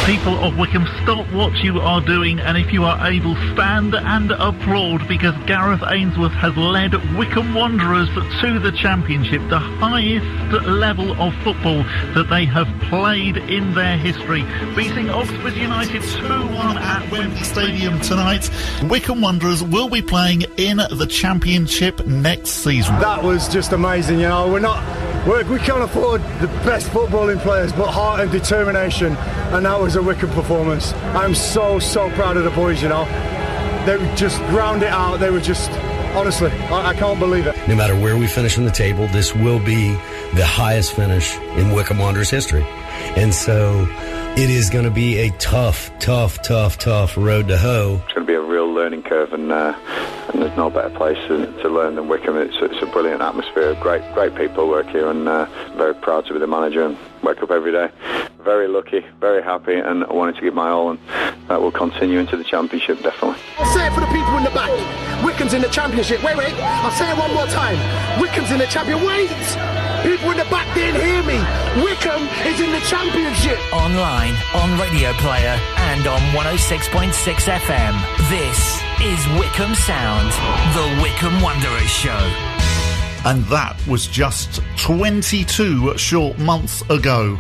People of Wycombe, stop what you are doing, and if you are able, stand and applaud, because Gareth Ainsworth has led Wycombe Wanderers to the Championship, the highest level of football that they have played in their history, beating Oxford United 2-1 at Wembley Stadium tonight. Wycombe Wanderers will be playing in the Championship next season. That was just amazing, you know. We can't afford the best footballing players, but heart and determination, and that was a Wycombe performance. I'm so proud of the boys, you know. They just ground it out. They were just, honestly, I can't believe it. No matter where we finish on the table, this will be the highest finish in Wycombe Wanderers history. And so it is going to be a tough road to hoe. It's going to be a real learning curve, and there's no better place to learn than Wycombe. It's a brilliant atmosphere, great people work here, and very proud to be the manager and wake up every day. Very lucky, very happy, and I wanted to give my all, and that will continue into the Championship, definitely. I'll say it for the people in the back. Wycombe's in the Championship. Wait, I'll say it one more time. Wycombe's in the Championship. Wait! People in the back didn't hear me. Wycombe is in the Championship. Online, on Radio Player, and on 106.6 FM. This is Wycombe Sound, the Wycombe Wanderers Show. And that was just 22 short months ago.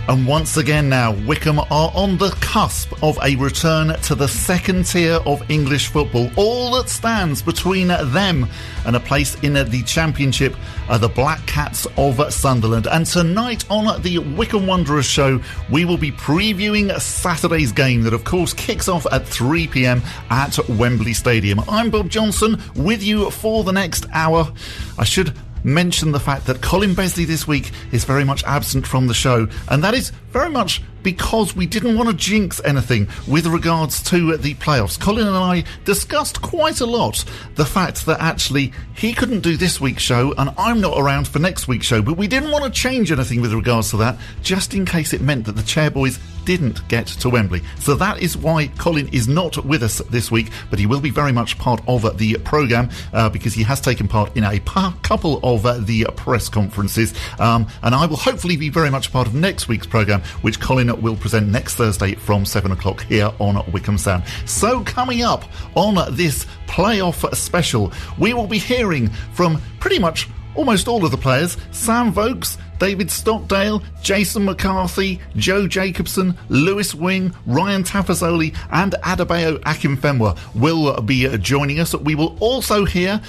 And once again now, Wycombe are on the cusp of a return to the second tier of English football. All that stands between them and a place in the Championship are the Black Cats of Sunderland. And tonight on the Wycombe Wanderers Show, we will be previewing Saturday's game that, of course, kicks off at 3 p.m. at Wembley Stadium. I'm Bob Johnson with you for the next hour. I should mention the fact that Colin Besley this week is very much absent from the show, and that is very much because we didn't want to jinx anything with regards to the playoffs. Colin and I discussed quite a lot the fact that actually he couldn't do this week's show and I'm not around for next week's show, but we didn't want to change anything with regards to that, just in case it meant that the Chairboys didn't get to Wembley. So that is why Colin is not with us this week, but he will be very much part of the programme because he has taken part in a couple of the press conferences, and I will hopefully be very much part of next week's programme, which Colin will present next Thursday from 7 o'clock here on Wycombe Sound. So coming up on this playoff special, we will be hearing from pretty much almost all of the players. Sam Vokes, David Stockdale, Jason McCarthy, Joe Jacobson, Lewis Wing, Ryan Tafazolli and Adebayo Akinfenwa will be joining us. We will also hear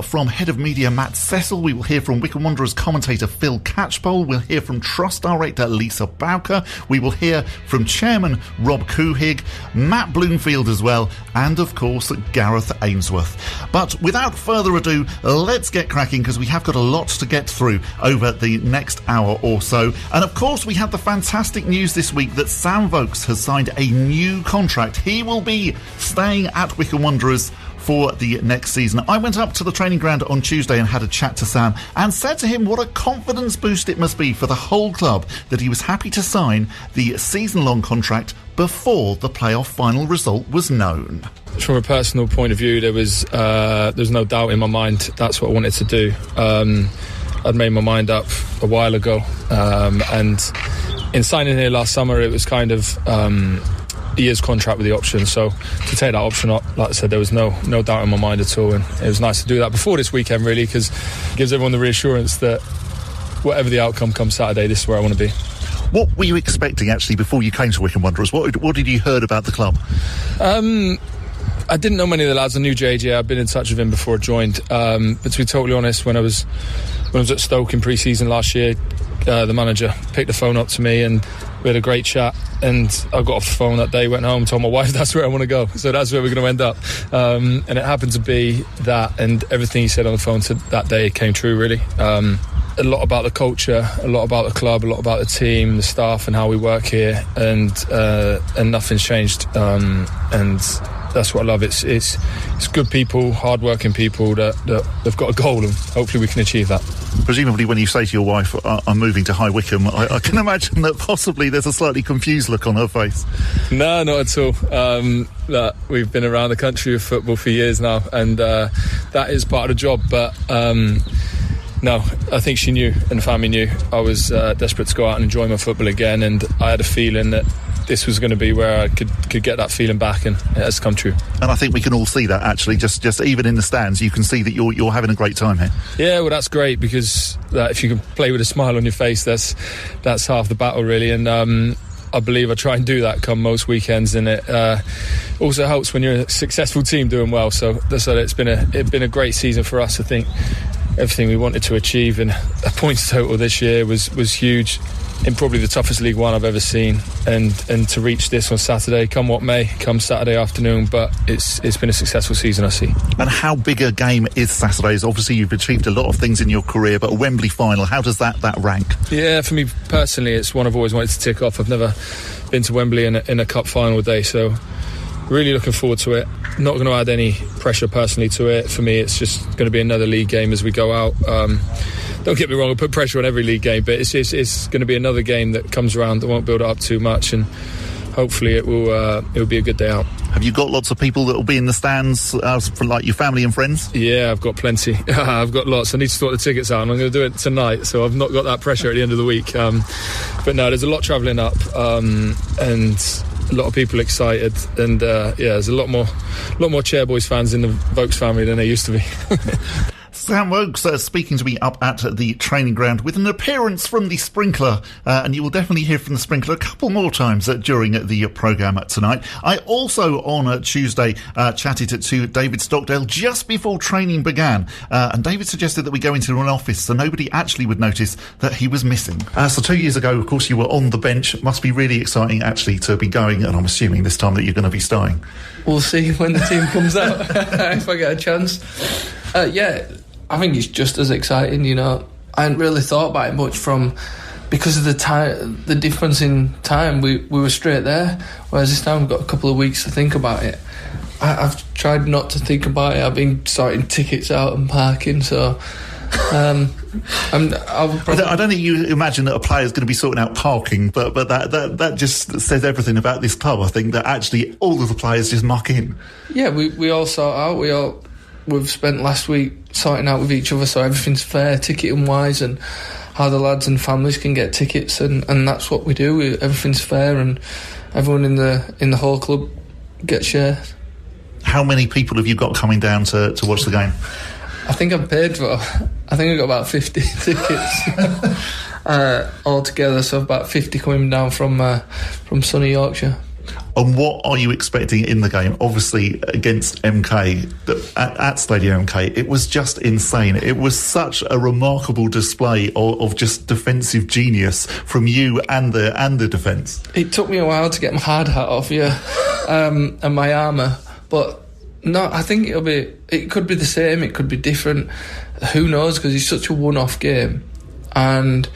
from Head of Media Matt Cecil. We will hear from Wycombe Wanderers commentator Phil Catchpole. We'll hear from Trust Director Lisa Bowker. We will hear from Chairman Rob Couhig, Matt Bloomfield as well, and of course Gareth Ainsworth. But without further ado, let's get cracking, because we have got a lot to get through over the next hour or so. And of course we had the fantastic news this week that Sam Vokes has signed a new contract. He will be staying at Wycombe Wanderers for the next season. I went up to the training ground on Tuesday and had a chat to Sam and said to him what a confidence boost it must be for the whole club that he was happy to sign the season-long contract before the playoff final result was known. From a personal point of view, there's no doubt in my mind that's what I wanted to do. I'd made my mind up a while ago, and in signing here last summer it was kind of a year's contract with the option, so to take that option up, like I said, there was no doubt in my mind at all, and it was nice to do that before this weekend really, because it gives everyone the reassurance that whatever the outcome comes Saturday, this is where I want to be. What were you expecting actually before you came to Wycombe Wanderers? What did you heard about the club? I didn't know many of the lads. I knew JJ. I'd been in touch with him before I joined. But to be totally honest, when I was at Stoke in pre-season last year, the manager picked the phone up to me and we had a great chat. And I got off the phone that day, went home, told my wife that's where I want to go. So that's where we're going to end up. And it happened to be that, and everything he said on the phone that day came true, really. A lot about the culture, a lot about the club, a lot about the team, the staff, and how we work here, and nothing's changed. And that's what I love. It's good people, hard-working people that have got a goal, and hopefully we can achieve that. Presumably, when you say to your wife, "I'm moving to High Wycombe," I can imagine that possibly there's a slightly confused look on her face. No, not at all. We've been around the country with football for years now, and that is part of the job. But no, I think she knew, and the family knew I was desperate to go out and enjoy my football again, and I had a feeling that this was going to be where I could get that feeling back, and it has come true. And I think we can all see that, actually. Just even in the stands, you can see that you're having a great time here. Yeah, well, that's great, because if you can play with a smile on your face, that's half the battle, really. And I believe I try and do that come most weekends, and it also helps when you're a successful team doing well. So it's been a great season for us. I think everything we wanted to achieve, and a points total this year was huge, in probably the toughest League One I've ever seen, and to reach this on Saturday, come what may, come Saturday afternoon, but it's been a successful season, I see. And how big a game is Saturday's? Obviously you've achieved a lot of things in your career, but a Wembley final, how does that rank? Yeah, for me personally, it's one I've always wanted to tick off. I've never been to Wembley in a cup final day, so really looking forward to it. Not going to add any pressure personally to it. For me, it's just going to be another league game as we go out. Don't get me wrong, I'll put pressure on every league game, but it's going to be another game that comes around that won't build it up too much, and hopefully it will be a good day out. Have you got lots of people that will be in the stands, for like your family and friends? Yeah, I've got plenty. I've got lots. I need to sort the tickets out, and I'm going to do it tonight, so I've not got that pressure at the end of the week. But no, there's a lot travelling up, and a lot of people excited, and there's a lot more Chairboys fans in the Vokes family than there used to be. Sam Vokes speaking to me up at the training ground with an appearance from the Sprinkler, and you will definitely hear from the Sprinkler a couple more times during the programme tonight. I also on Tuesday chatted to David Stockdale just before training began, and David suggested that we go into an office so nobody actually would notice that he was missing. So 2 years ago, of course, you were on the bench. It must be really exciting actually to be going, and I'm assuming this time that you're going to be starting. We'll see when the team comes out, if I get a chance. I think it's just as exciting, you know. I hadn't really thought about it much because of the difference in time. We were straight there, whereas this time we've got a couple of weeks to think about it. I've tried not to think about it. I've been sorting tickets out and parking, so I don't think you imagine that a player is going to be sorting out parking, but that just says everything about this club. I think that actually all of the players just muck in. Yeah, we all sort out. We've spent last week sorting out with each other so everything's fair, ticketing wise, and how the lads and families can get tickets, and that's what we do. Everything's fair, and everyone in the whole club gets shares. How many people have you got coming down to watch the game? I think I've got about 50 tickets altogether, so about 50 coming down from sunny Yorkshire. And what are you expecting in the game? Obviously, against MK, at Stadium MK, it was just insane. It was such a remarkable display of just defensive genius from you and the defence. It took me a while to get my hard hat off, and my armour, but no, I think it could be the same, it could be different. Who knows? Because it's such a one-off game, and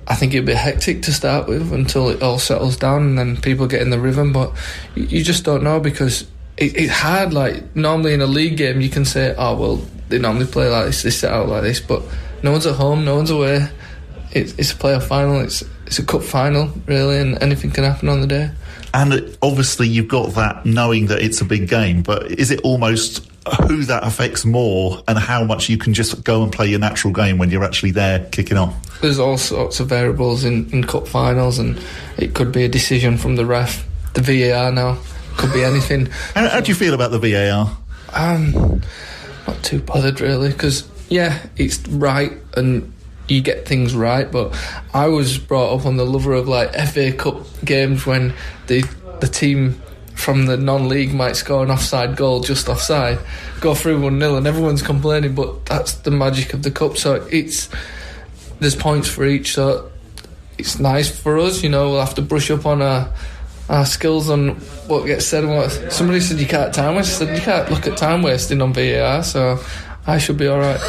I think it'd be hectic to start with until it all settles down and then people get in the rhythm, but you just don't know, because it's hard. Like, normally in a league game you can say, oh well, they normally play like this, they set out like this, but no one's at home, no one's away. It's a playoff final, it's a cup final really, and anything can happen on the day. And obviously you've got that knowing that it's a big game, but is it almost who that affects more and how much you can just go and play your natural game when you're actually there kicking off? There's all sorts of variables in cup finals, and it could be a decision from the ref, the VAR now, could be anything. How do you feel about the VAR? Not too bothered really, because it's right and you get things right, but I was brought up on the lover of like FA Cup games when the team from the non-league might score an offside goal just offside, go through 1-0 and everyone's complaining, but that's the magic of the cup. So there's points for each, so it's nice for us, you know. We'll have to brush up on our skills on what gets said and what. Somebody said you can't time waste. I said you can't look at time wasting on VAR, so I should be all right.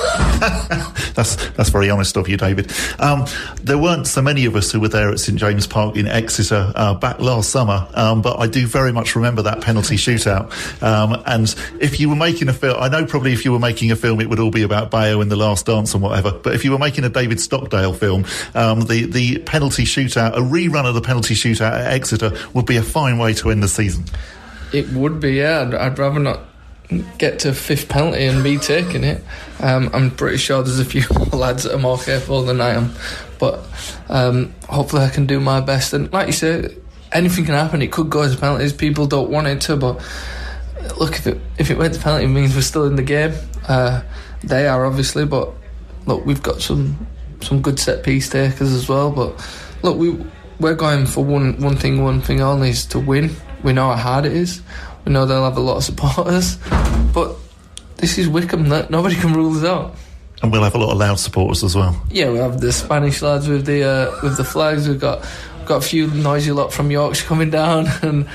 That's very honest of you, David. There weren't so many of us who were there at St James Park in Exeter back last summer, but I do very much remember that penalty shootout. And if you were making a film, I know probably if you were making a film it would all be about Bayo and The Last Dance and whatever, but if you were making a David Stockdale film, the penalty shootout, a rerun of the penalty shootout at Exeter would be a fine way to end the season. It would be, yeah. I'd rather not get to fifth penalty and me taking it. I'm pretty sure there's a few lads that are more careful than I am, but hopefully I can do my best. And like you say, anything can happen. It could go to penalties. People don't want it to, but look, if it went to penalty, it means we're still in the game. They are, obviously, but look, we've got some good set piece takers as well. But look, we're going for one thing only, is to win. We know how hard it is. We know they'll have a lot of supporters, but this is Wycombe. Nobody can rule us out. And we'll have a lot of loud supporters as well. Yeah, we have the Spanish lads with the flags. We've got a few noisy lot from Yorkshire coming down, and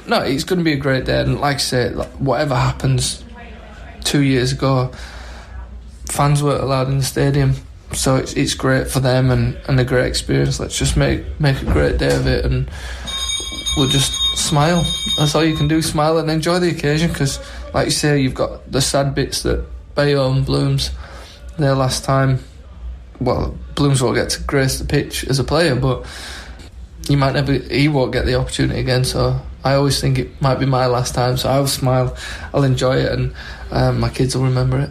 no, it's going to be a great day. And like I say, whatever happens, 2 years ago, fans weren't allowed in the stadium, so it's great for them and a great experience. Let's just make a great day of it, and we'll just smile. That's all you can do, smile and enjoy the occasion, because like you say, you've got the sad bits that Bayo and Blooms, their last time, well, Blooms won't get to grace the pitch as a player, but he won't get the opportunity again, so I always think it might be my last time, so I'll smile, I'll enjoy it, and my kids will remember it.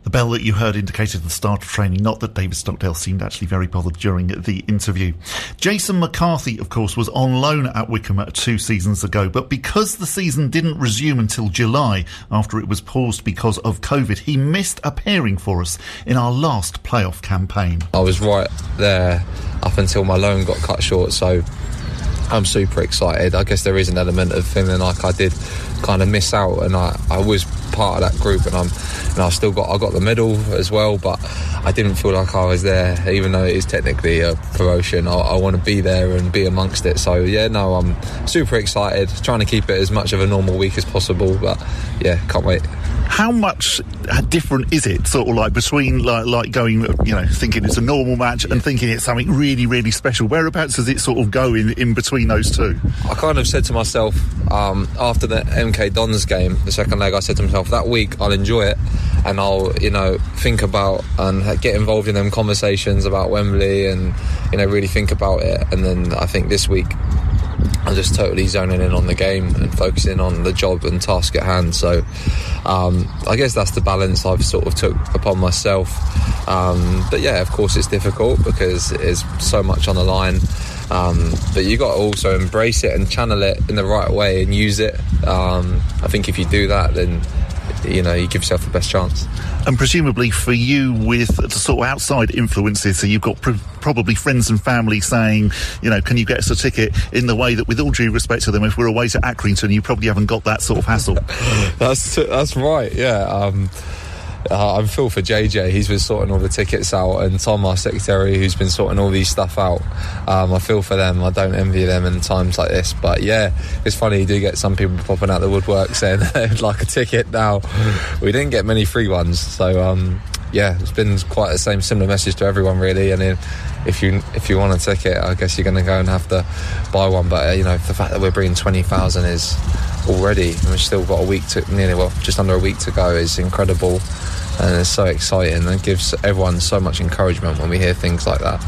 The bell that you heard indicated the start of training, not that David Stockdale seemed actually very bothered during the interview. Jason McCarthy, of course, was on loan at Wycombe 2 seasons ago, but because the season didn't resume until July after it was paused because of COVID, he missed appearing for us in our last playoff campaign. I was right there up until my loan got cut short, so I'm super excited. I guess there is an element of feeling like I did kind of miss out, and I was part of that group, and I got the medal as well, but I didn't feel like I was there, even though it is technically a promotion. I want to be there and be amongst it. So yeah, no, I'm super excited, trying to keep it as much of a normal week as possible, but yeah, can't wait. How much different is it, sort of like between like going, thinking it's a normal match and thinking it's something really, really special? Whereabouts does it sort of go in between those two? I kind of said to myself, after the MK Dons game, the second leg, I said to myself, that week I'll enjoy it, and I'll, think about and get involved in them conversations about Wembley, and, really think about it. And then I think this week I'm just totally zoning in on the game and focusing on the job and task at hand. So I guess that's the balance I've sort of took upon myself. But yeah, of course it's difficult because there's so much on the line. But you got to also embrace it and channel it in the right way and use it. I think if you do that, then you give yourself the best chance. And presumably for you, with the sort of outside influences, so you've got probably friends and family saying, can you get us a ticket, in the way that, with all due respect to them, if we're away to Accrington, you probably haven't got that sort of hassle. That's right, yeah. I feel for JJ, he's been sorting all the tickets out, and Tom, our secretary, who's been sorting all these stuff out. I feel for them. I don't envy them in times like this, but yeah, it's funny, you do get some people popping out the woodwork saying they'd like a ticket now. We didn't get many free ones, so yeah, it's been quite the similar message to everyone really. And then if you want a ticket, I guess you're going to go and have to buy one, but the fact that we're bringing 20,000 is already, and we've still got just under a week to go, is incredible. And it's so exciting and gives everyone so much encouragement when we hear things like that.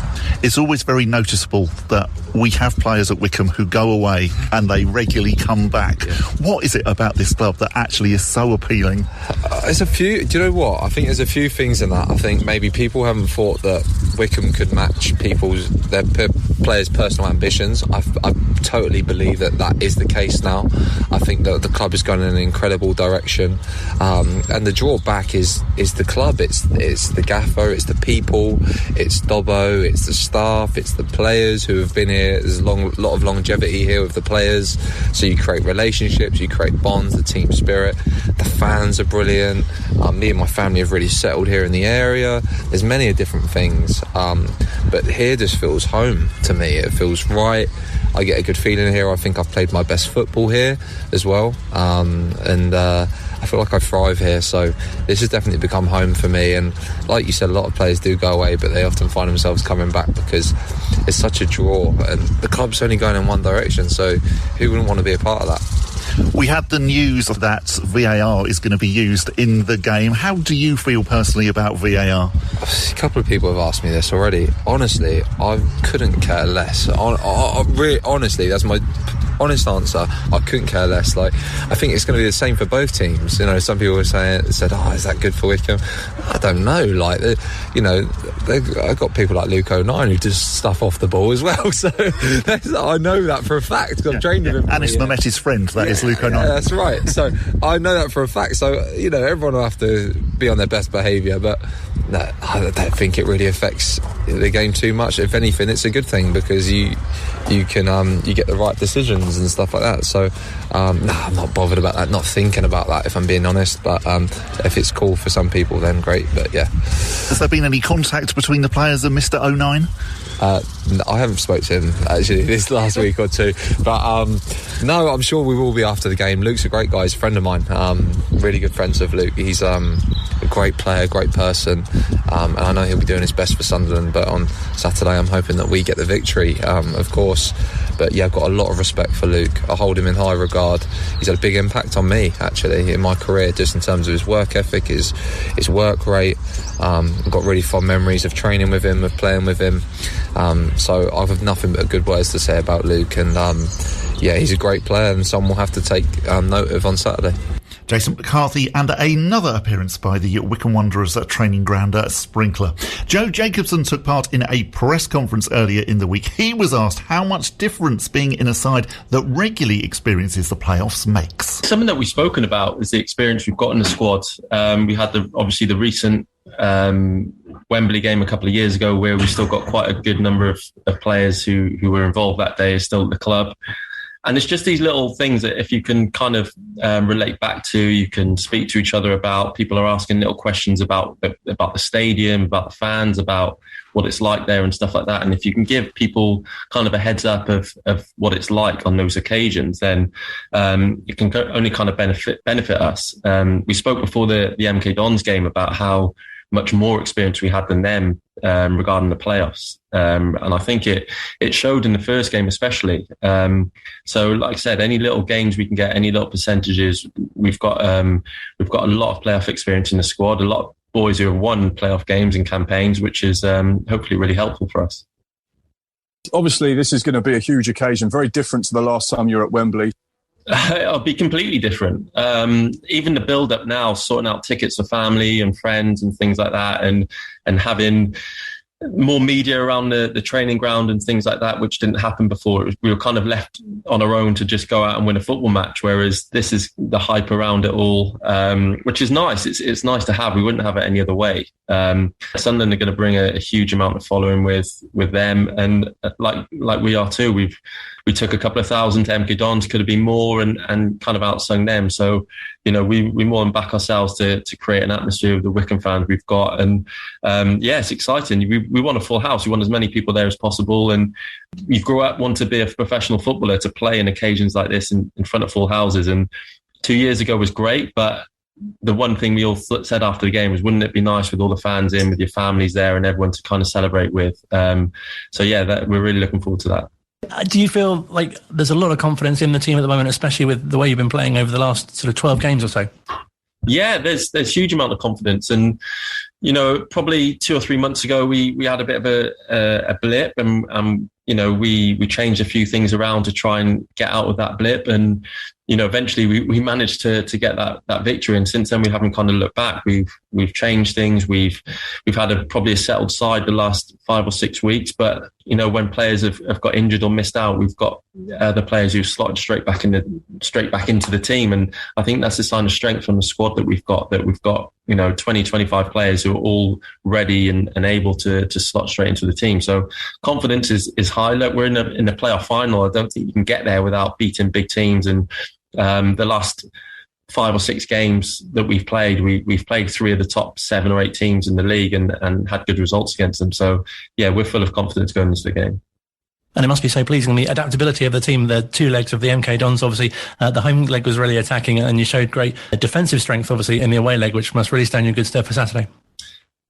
It's always very noticeable that we have players at Wycombe who go away and they regularly come back. Yeah. What is it about this club that actually is so appealing? There's a few. Do you know what? I think there's a few things in that. I think maybe people haven't thought that Wycombe could match their players' personal ambitions. I totally believe that is the case now. I think that the club is going in an incredible direction, and the drawback is the club. It's the gaffer, it's the people, it's Dobbo, it's the staff, it's the players who have been here. There's a lot of longevity here with the players, so you create relationships, you create bonds, the team spirit. The fans are brilliant. Me and my family have really settled here in the area. There's many different things, but here just feels home to me. It feels right. I get a good feeling here. I think I've played my best football here as well, and I feel like I thrive here, so this has definitely become home for me. And like you said, a lot of players do go away, but they often find themselves coming back because it's such a draw, and the club's only going in one direction, so who wouldn't want to be a part of that? We had the news that VAR is going to be used in the game. How do you feel personally about VAR? A couple of people have asked me this already. Honestly, I couldn't care less. Honestly, that's my honest answer, I couldn't care less. Like, I think it's going to be the same for both teams. You know, some people said, "Oh, is that good for Wycombe?" I don't know. Like, I've got people like Luke O'Nien who just stuff off the ball as well. So I know that for a fact because I've trained with him. Anis Mehmeti's friend, that is Luke O'Nien. Yeah, that's right. So I know that for a fact. So, you know, everyone will have to be on their best behaviour, but no, I don't think it really affects the game too much. If anything, it's a good thing because you can you get the right decisions and stuff like that. So I'm not bothered about that, not thinking about that, if I'm being honest. But if it's cool for some people, then great. But yeah. Has there been any contact between the players and Mr. O'Nien? I haven't spoke to him actually this last week or two, but no, I'm sure we will be after the game. Luke's a great guy, he's a friend of mine, really good friends with Luke. He's a great player, great person, and I know he'll be doing his best for Sunderland. But on Saturday I'm hoping that we get the victory, of course. But yeah, I've got a lot of respect for Luke. I hold him in high regard. He's had a big impact on me actually in my career, just in terms of his work ethic, his work rate. I've got really fond memories of training with him, of playing with him. So I have nothing but good words to say about Luke, and yeah, he's a great player and someone we'll have to take note of on Saturday. Jason McCarthy, and another appearance by the Wycombe Wanderers training ground sprinkler. Joe Jacobson took part in a press conference earlier in the week. He was asked how much difference being in a side that regularly experiences the playoffs makes. Something that we've spoken about is the experience we've got in the squad. We had obviously the recent Wembley game a couple of years ago where we still got quite a good number of players who were involved that day still at the club. And it's just these little things that if you can kind of relate back to, you can speak to each other about. People are asking little questions about the stadium, about the fans, about what it's like there and stuff like that. And if you can give people kind of a heads up of what it's like on those occasions, then it can only kind of benefit us. We spoke before the MK Dons game about how much more experience we had than them regarding the playoffs. And I think it showed in the first game especially. So like I said, any little gains we can get, any little percentages, we've got a lot of playoff experience in the squad, a lot of boys who have won playoff games and campaigns, which is hopefully really helpful for us. Obviously, this is going to be a huge occasion, very different to the last time you were at Wembley. It'll be completely different. Even the build-up now, sorting out tickets for family and friends and things like that, and having more media around the training ground and things like that, which didn't happen before. We were kind of left on our own to just go out and win a football match, whereas this is the hype around it all, which is nice. It's nice to have. We wouldn't have it any other way. Sunderland are going to bring a huge amount of following with them, and like we are too. We took a couple of thousand to MK Dons, could have been more, and kind of outsung them. So, you know, we more than back ourselves to create an atmosphere with the Wycombe fans we've got. And yeah, it's exciting. We want a full house. We want as many people there as possible. And you grow up wanting to be a professional footballer, to play in occasions like this in front of full houses. And 2 years ago was great, but the one thing we all said after the game was, wouldn't it be nice with all the fans in, with your families there and everyone to kind of celebrate with? So yeah, we're really looking forward to that. Do you feel like there's a lot of confidence in the team at the moment, especially with the way you've been playing over the last sort of 12 games or so? Yeah, there's huge amount of confidence. And, you know, probably 2 or 3 months ago, we had a bit of a blip, and you know, we changed a few things around to try and get out of that blip. And, you know, eventually we managed to get that victory. And since then, we haven't kind of looked back. We've changed things. We've had probably a settled side the last 5 or 6 weeks. But, you know, when players have got injured or missed out, we've got the players who've slotted straight back into the team. And I think that's a sign of strength from the squad that we've got, you know, 20, 25 players who are all ready and able to slot straight into the team. So confidence is high. Look, we're in the playoff final. I don't think you can get there without beating big teams. And the last 5 or 6 games that we've played, we've played 3 of the top 7 or 8 teams in the league and had good results against them. So yeah, we're full of confidence going into the game. And it must be so pleasing, the adaptability of the team, the 2 legs of the MK Dons. Obviously, the home leg was really attacking, and you showed great defensive strength, obviously, in the away leg, which must really stand you in good stead for Saturday.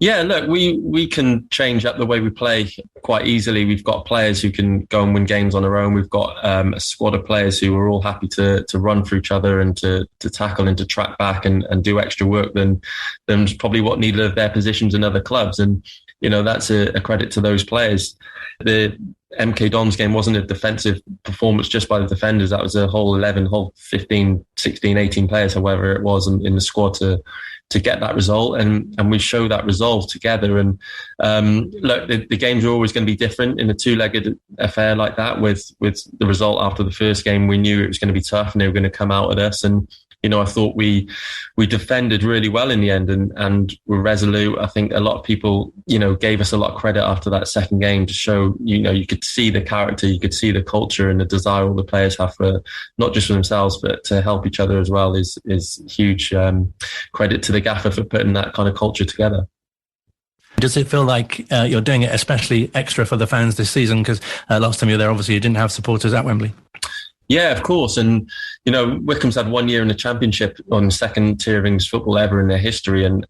Yeah, look, we can change up the way we play quite easily. We've got players who can go and win games on their own. We've got a squad of players who are all happy to run for each other and to tackle and to track back and do extra work than probably what needed of their positions in other clubs. And that's a credit to those players. The MK Dons game wasn't a defensive performance just by the defenders. That was a whole 11, whole 15, 16, 18 players, however it was in the squad to get that result, and we show that resolve together. And look, the games are always going to be different in a two-legged affair like that. With the result after the first game, we knew it was going to be tough, and they were going to come out at us. And I thought we defended really well in the end, and were resolute. I think a lot of people, gave us a lot of credit after that second game to show, you could see the character, you could see the culture and the desire all the players have for not just for themselves but to help each other as well. Is huge credit to the gaffer for putting that kind of culture together. Does it feel like you're doing it especially extra for the fans this season? Because last time you were there, obviously you didn't have supporters at Wembley. Yeah, of course. And, Wycombe's had 1 year in the Championship on second tier of English football ever in their history, and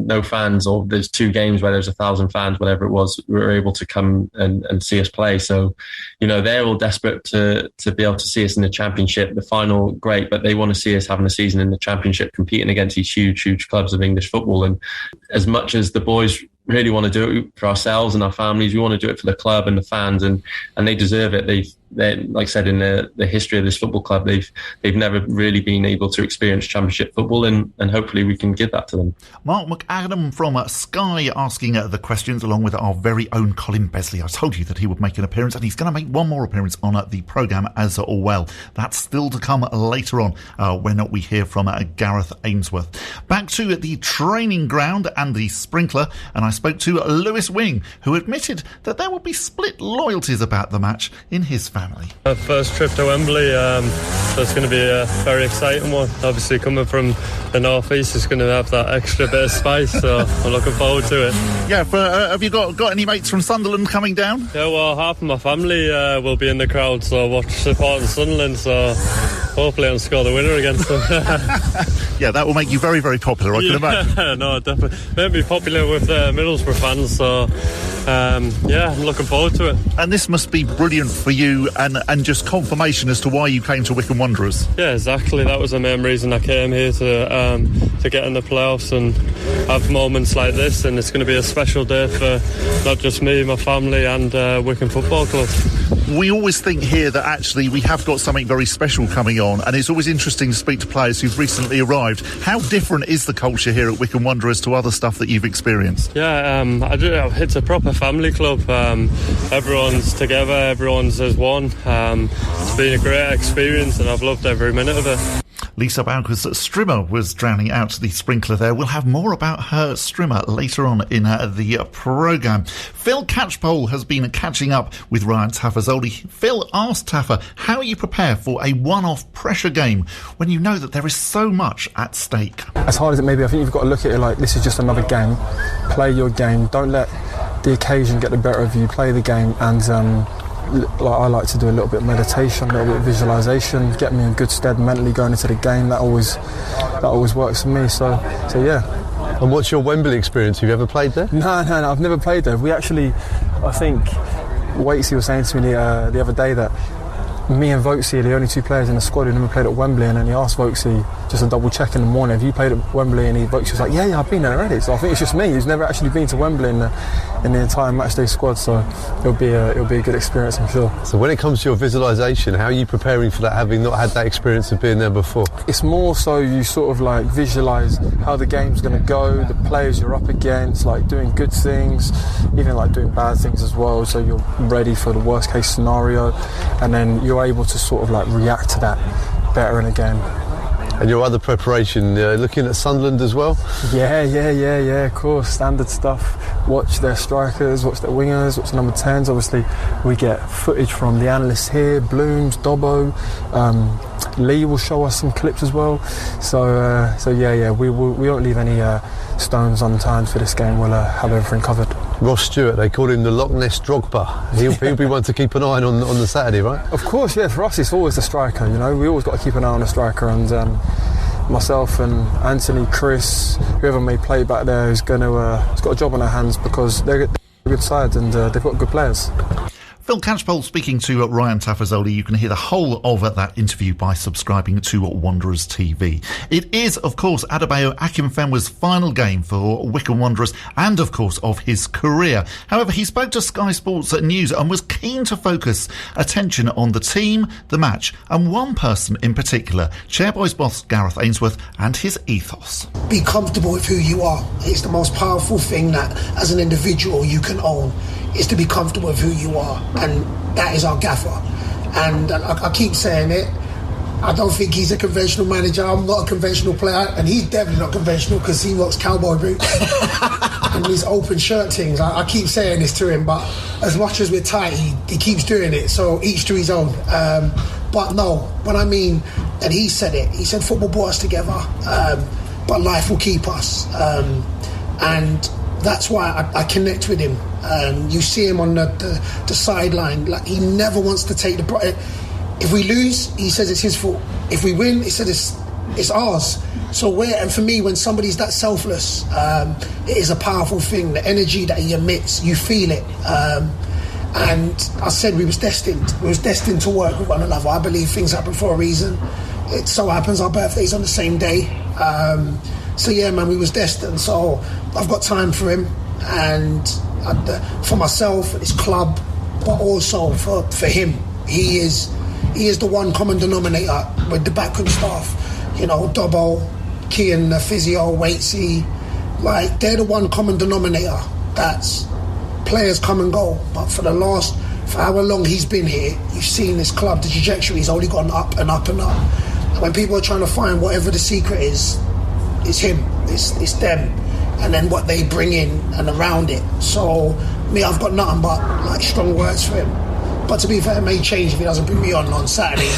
no fans, or there's 2 games where there's 1,000 fans, whatever it was, were able to come and see us play. So, they're all desperate to be able to see us in the Championship. The final, great, but they want to see us having a season in the Championship, competing against these huge, huge clubs of English football. And as much as the boys really want to do it for ourselves and our families, we want to do it for the club and the fans, and they deserve it. They, like I said, in the history of this football club, they've never really been able to experience Championship football, and hopefully we can give that to them. Mark McAdam from Sky asking the questions, along with our very own Colin Besley. I told you that he would make an appearance, and he's going to make one more appearance on the programme as well. That's still to come later on when we hear from Gareth Ainsworth. Back to the training ground and the sprinkler, and I spoke to Lewis Wing, who admitted that there would be split loyalties about the match in his family. First trip to Wembley, so it's going to be a very exciting one. Obviously, coming from the North East, it's going to have that extra bit of spice, so I'm looking forward to it. Yeah, have you got any mates from Sunderland coming down? Yeah, well, half of my family will be in the crowd, so watch supporting Sunderland, so hopefully I'll score the winner against them. Yeah, that will make you very, very popular, I can imagine. No, definitely. Make me popular with Middlesbrough fans, so I'm looking forward to it. And this must be brilliant for you, and just confirmation as to why you came to Wycombe Wanderers. Yeah, exactly. That was the main reason I came here, to get in the playoffs and have moments like this, and it's going to be a special day for not just me, my family, and Wycombe Football Club. We always think here that actually we have got something very special coming on, and it's always interesting to speak to players who've recently arrived. How different is the culture here at Wycombe Wanderers to other stuff that you've experienced? Yeah, it's a proper family club. Everyone's together, everyone's as one. It's been a great experience, and I've loved every minute of it. Lisa Bowker's strimmer was drowning out the sprinkler there. We'll have more about her strimmer later on in the programme. Phil Catchpole has been catching up with Ryan Tafazolli. Phil asked Tafa, how you prepare for a one-off pressure game when you know that there is so much at stake? As hard as it may be, I think you've got to look at it like this is just another game. Play your game. Don't let the occasion get the better of you. Play the game, and I like to do a little bit of meditation, a little bit of visualisation, get me in good stead mentally going into the game. That always works for me. So yeah. And what's your Wembley experience? Have you ever played there? No, I've never played there. We actually, I think, Waitsy was saying to me the other day that me and Vokes are the only 2 players in the squad who never played at Wembley, and then he asked Vokesy just to double check in the morning, have you played at Wembley? And Vokesy was like, yeah, I've been there already. So I think it's just me who's never actually been to Wembley in the entire matchday squad, so it'll be a good experience, I'm sure. So when it comes to your visualisation, how are you preparing for that, having not had that experience of being there before? It's more so you sort of like visualise how the game's going to go, the players you're up against, like doing good things, even like doing bad things as well, so you're ready for the worst case scenario, and then you're able to sort of like react to that better in a game. And your other preparation, looking at Sunderland as well? Yeah, of course, standard stuff. Watch their strikers, watch their wingers, watch the number 10s. Obviously, we get footage from the analysts here, Blooms, Dobbo, Lee will show us some clips as well. So we won't leave any stones unturned for this game. We'll have everything covered. Ross Stewart, they call him the Loch Ness Drogba. He'll be one to keep an eye on the Saturday, right? Of course, yeah. For us, it's always the striker. We always got to keep an eye on the striker, and myself and Anthony, Chris, whoever may play back there, has got a job on their hands because they're a good side and they've got good players. Phil Catchpole speaking to Ryan Tafazolli. You can hear the whole of that interview by subscribing to Wanderers TV. It is, of course, Adebayo Akinfenwa's final game for Wycombe Wanderers and, of course, of his career. However, he spoke to Sky Sports News and was keen to focus attention on the team, the match, and one person in particular, Chairboys boss Gareth Ainsworth and his ethos. Be comfortable with who you are. It's the most powerful thing that, as an individual, you can own, is to be comfortable with who you are. And that is our gaffer. And I keep saying it, I don't think he's a conventional manager. I'm not a conventional player, and he's definitely not conventional because he rocks cowboy boots and these open shirt things. I keep saying this to him, but as much as we're tight, he keeps doing it, so each to his own. But no, when I mean, and he said it, he said football brought us together, but life will keep us. And that's why I connect with him. You see him on the sideline, like he never wants to take the... If we lose, he says it's his fault. If we win, he says it's ours. So and for me, when somebody's that selfless, it is a powerful thing. The energy that he emits, you feel it. And I said we was destined. We was destined to work with one another. I believe things happen for a reason. It so happens our birthday's on the same day. So yeah, man, we was destined. So I've got time for him and for myself, for this club, but also for him. He is the one common denominator with the backroom staff. You know, Dobbo, Kean, the physio, Waitsy, like they're the one common denominator. That's players come and go, but for however long he's been here, you've seen this club, the trajectory's only gone up and up and up. And when people are trying to find whatever the secret is, it's him, it's them, and then what they bring in and around it. So me, I've got nothing but like strong words for him. But to be fair, it may change if he doesn't bring me on Saturday.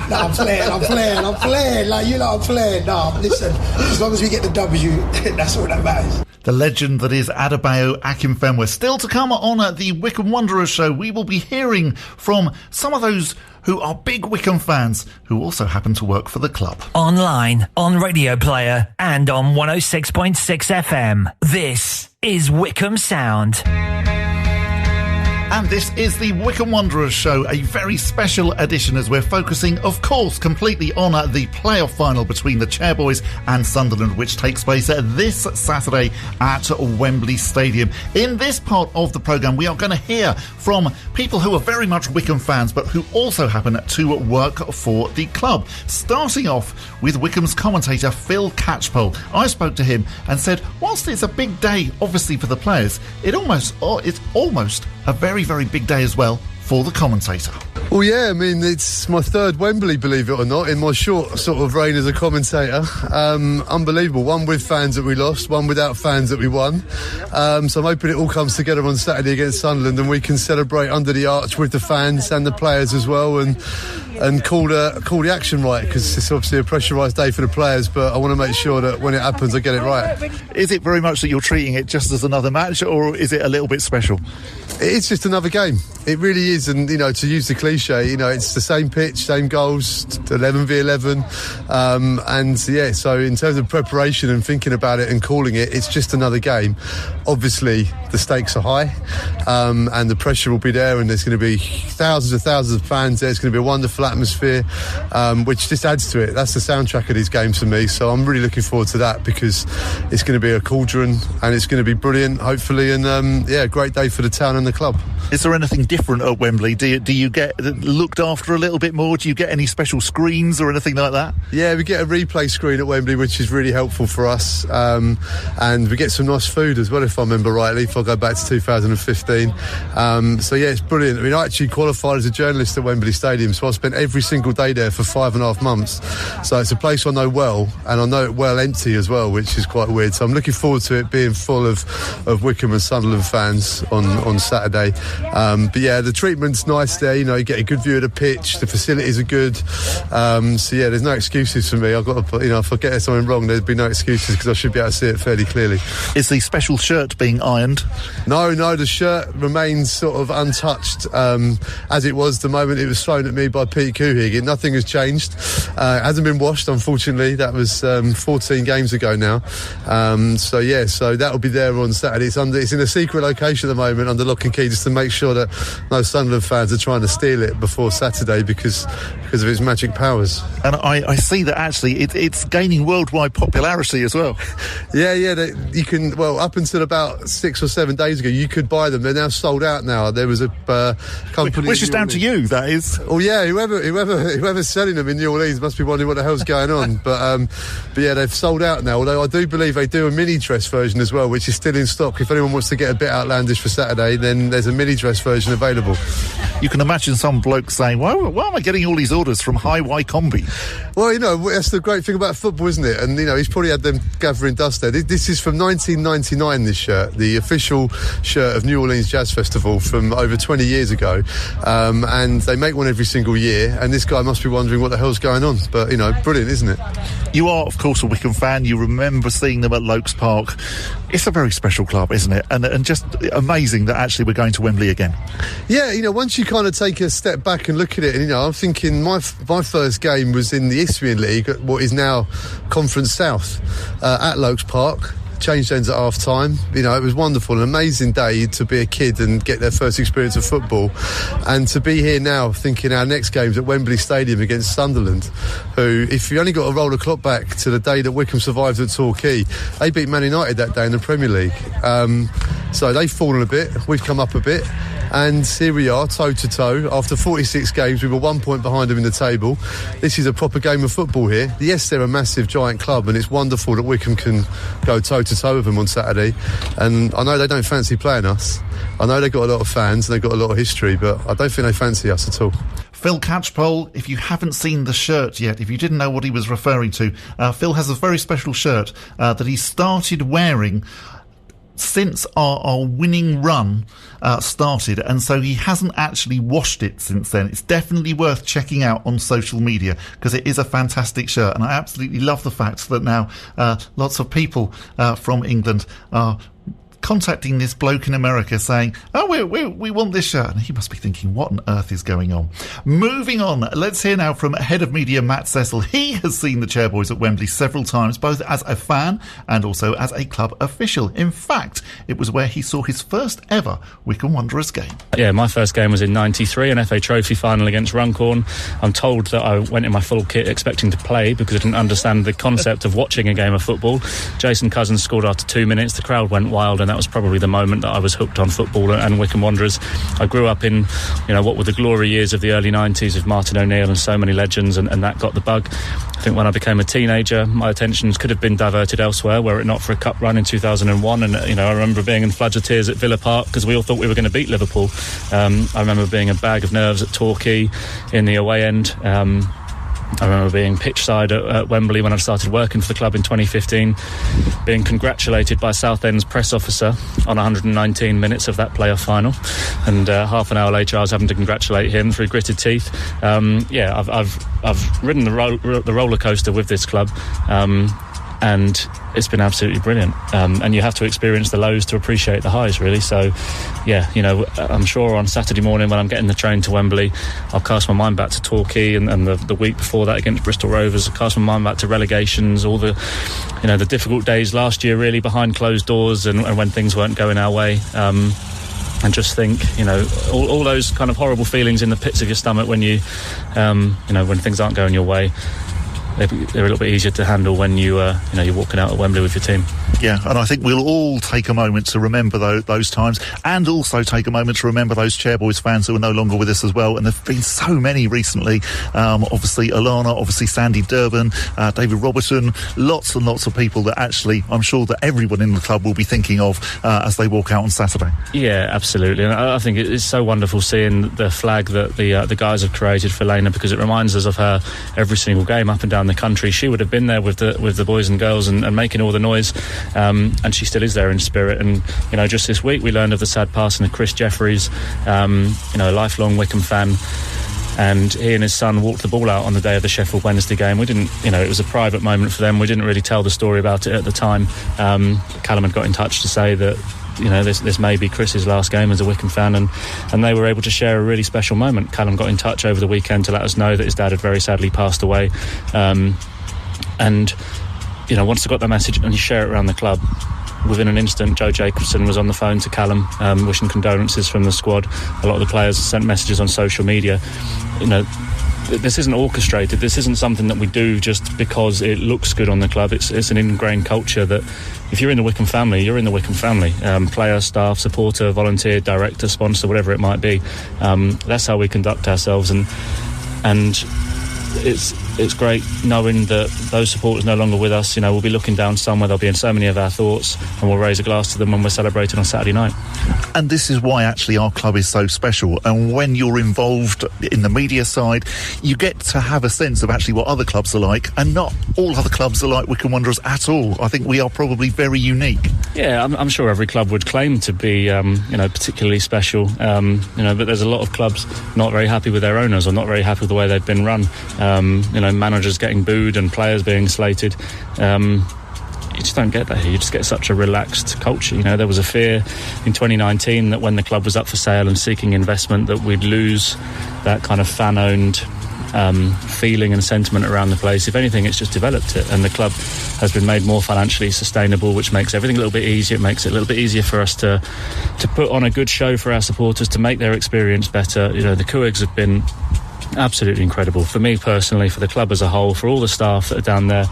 No, I'm playing. Like, you know, I'm playing. No, listen, as long as we get the W, that's all that matters. The legend that is Adebayo Akinfenwa. Still to come on the Wycombe Wanderers Show, we will be hearing from some of those who are big Wycombe fans who also happen to work for the club. Online, on Radio Player, and on 106.6 FM. This is Wycombe Sound. And this is the Wycombe Wanderers Show, a very special edition as we're focusing, of course, completely on the playoff final between the Chairboys and Sunderland, which takes place this Saturday at Wembley Stadium. In this part of the programme, we are going to hear from people who are very much Wycombe fans, but who also happen to work for the club. Starting off with Wycombe's commentator, Phil Catchpole. I spoke to him and said, whilst it's a big day, obviously, for the players, it's almost a very, very big day as well for the commentator. Well, yeah, I mean, it's my third Wembley, believe it or not, in my short sort of reign as a commentator. Unbelievable. One with fans that we lost, one without fans that we won. So I'm hoping it all comes together on Saturday against Sunderland and we can celebrate under the arch with the fans and the players as well and call the action right, because it's obviously a pressurised day for the players, but I want to make sure that when it happens I get it right. Is it very much that you're treating it just as another match, or is it a little bit special? It's just another game. It really is, and you know, to use the cliche, you know, it's the same pitch, same goals, 11v11, and yeah. So in terms of preparation and thinking about it and calling it, it's just another game. Obviously, the stakes are high, and the pressure will be there, and there's going to be thousands of fans there. It's going to be a wonderful atmosphere, which just adds to it. That's the soundtrack of these games for me. So I'm really looking forward to that because it's going to be a cauldron and it's going to be brilliant, hopefully, and yeah, a great day for the town and the club. Is there anything different at Wembley? Do you get looked after a little bit more? Do you get any special screens or anything like that? Yeah, we get a replay screen at Wembley, which is really helpful for us, and we get some nice food as well, if I remember rightly, if I go back to 2015. So yeah, it's brilliant. I mean, I actually qualified as a journalist at Wembley Stadium, so I spent every single day there for 5.5 months. So it's a place I know well, and I know it well empty as well, which is quite weird. So I'm looking forward to it being full of Wycombe and Sunderland fans on Saturday. But yeah, the treatment's nice there. You know, you get a good view of the pitch. The facilities are good. So yeah, there's no excuses for me. I've got to, you know, if I get something wrong, there'd be no excuses because I should be able to see it fairly clearly. Is the special shirt being ironed? No, the shirt remains sort of untouched as it was the moment it was thrown at me by PE beat Couhig. Nothing has changed. It hasn't been washed, unfortunately. That was 14 games ago now. So that'll be there on Saturday. It's in a secret location at the moment under lock and key, just to make sure that no Sunderland fans are trying to steal it before Saturday because of its magic powers. And I see that actually it's gaining worldwide popularity as well. Yeah, you can. Well, up until about 6 or 7 days ago, you could buy them. They're now sold out. Now there was a company, which is down to you. That is. Oh yeah, whoever's selling them in New Orleans must be wondering what the hell's going on. But yeah, they've sold out now. Although I do believe they do a mini dress version as well, which is still in stock. If anyone wants to get a bit outlandish for Saturday, then there's a mini dress version available. You can imagine some bloke saying, why am I getting all these orders from High Wycombe? Well, that's the great thing about football, isn't it? And he's probably had them gathering dust there. This is from 1999, this shirt, the official shirt of New Orleans Jazz Festival from over 20 years ago. And they make one every single year, and this guy must be wondering what the hell's going on. But, brilliant, isn't it? You are, of course, a Wycombe fan. You remember seeing them at Lokes Park. It's a very special club, isn't it? And just amazing that actually we're going to Wembley again. Yeah, once you kind of take a step back and look at it, and, I'm thinking my first game was in the Isthmian League, what is now Conference South, at Lokes Park. Changed ends at half time. It was wonderful, an amazing day to be a kid and get their first experience of football, and to be here now thinking our next game's at Wembley Stadium against Sunderland, who, if you only got to roll the clock back to the day that Wycombe survived at Torquay, they beat Man United that day in the Premier League. So they've fallen a bit, we've come up a bit, and here we are, toe to toe. After 46 games, we were 1 point behind them in the table. This is a proper game of football here. Yes, they're a massive giant club, and it's wonderful that Wycombe can go toe to toe with them on Saturday. And I know they don't fancy playing us. I know they've got a lot of fans and they've got a lot of history, but I don't think they fancy us at all. Phil Catchpole, if you haven't seen the shirt yet, if you didn't know what he was referring to, Phil has a very special shirt that he started wearing since our winning run started, and so he hasn't actually washed it since then. It's definitely worth checking out on social media because it is a fantastic shirt, and I absolutely love the fact that now lots of people from England are contacting this bloke in America saying, we want this shirt. And he must be thinking, what on earth is going on? Moving on, let's hear now from Head of Media Matt Cecil. He has seen the Chairboys at Wembley several times, both as a fan and also as a club official. In fact, it was where he saw his first ever Wycombe Wanderers game. Yeah, my first game was in '93, an FA Trophy final against Runcorn. I'm told that I went in my full kit expecting to play because I didn't understand the concept of watching a game of football. Jason Cousins scored after 2 minutes. The crowd went wild, and that was probably the moment that I was hooked on football and Wycombe Wanderers. I grew up in, what were the glory years of the early 90s of Martin O'Neill and so many legends, and that got the bug. I think when I became a teenager, my attentions could have been diverted elsewhere, were it not for a cup run in 2001. And, I remember being in floods of tears at Villa Park because we all thought we were going to beat Liverpool. I remember being a bag of nerves at Torquay in the away end. I remember being pitchside at Wembley when I started working for the club in 2015, being congratulated by Southend's press officer on 119 minutes of that playoff final, and half an hour later I was having to congratulate him through gritted teeth. I've ridden the roller coaster with this club, and it's been absolutely brilliant. And you have to experience the lows to appreciate the highs, really. So, yeah, I'm sure on Saturday morning when I'm getting the train to Wembley, I'll cast my mind back to Torquay and the week before that against Bristol Rovers. I'll cast my mind back to relegations, all the, the difficult days last year, really, behind closed doors and when things weren't going our way. And just think, all those kind of horrible feelings in the pits of your stomach when you, when things aren't going your way. They're a little bit easier to handle when you're walking out at Wembley with your team. Yeah, and I think we'll all take a moment to remember those times, and also take a moment to remember those Chairboys fans who are no longer with us as well. And there have been so many recently. Obviously Alana, obviously Sandy Durban, David Robertson, lots and lots of people that actually I'm sure that everyone in the club will be thinking of as they walk out on Saturday. Yeah, absolutely. And I think it's so wonderful seeing the flag that the guys have created for Lena, because it reminds us of her every single game up and down the country. She would have been there with the boys and girls and making all the noise, and she still is there in spirit. And just this week we learned of the sad passing of Chris Jeffries, a lifelong Wycombe fan, and he and his son walked the ball out on the day of the Sheffield Wednesday game. We didn't, it was a private moment for them. We didn't really tell the story about it at the time. Callum had got in touch to say that this may be Chris's last game as a Wycombe fan, and they were able to share a really special moment. Callum got in touch over the weekend to let us know that his dad had very sadly passed away, and once they got that message and you share it around the club, within an instant, Joe Jacobson was on the phone to Callum, wishing condolences from the squad. A lot of the players sent messages on social media. This isn't orchestrated. This isn't something that we do just because it looks good on the club. It's an ingrained culture that if you're in the Wycombe family, you're in the Wycombe family. Player, staff, supporter, volunteer, director, sponsor, whatever it might be. That's how we conduct ourselves, and it's great knowing that those supporters no longer with us. We'll be looking down somewhere, they'll be in so many of our thoughts, and we'll raise a glass to them when we're celebrating on Saturday night. And this is why actually our club is so special, and when you're involved in the media side, you get to have a sense of actually what other clubs are like, and not all other clubs are like Wycombe Wanderers at all. I think we are probably very unique. Yeah, I'm sure every club would claim to be particularly special, but there's a lot of clubs not very happy with their owners or not very happy with the way they've been run. Managers getting booed and players being slated. You just don't get that here. You just get such a relaxed culture. There was a fear in 2019 that when the club was up for sale and seeking investment that we'd lose that kind of fan-owned feeling and sentiment around the place. If anything, it's just developed it, and the club has been made more financially sustainable, which makes everything a little bit easier. It makes it a little bit easier for us to put on a good show for our supporters, to make their experience better. The Couhigs have been absolutely incredible for me personally, for the club as a whole, for all the staff that are down there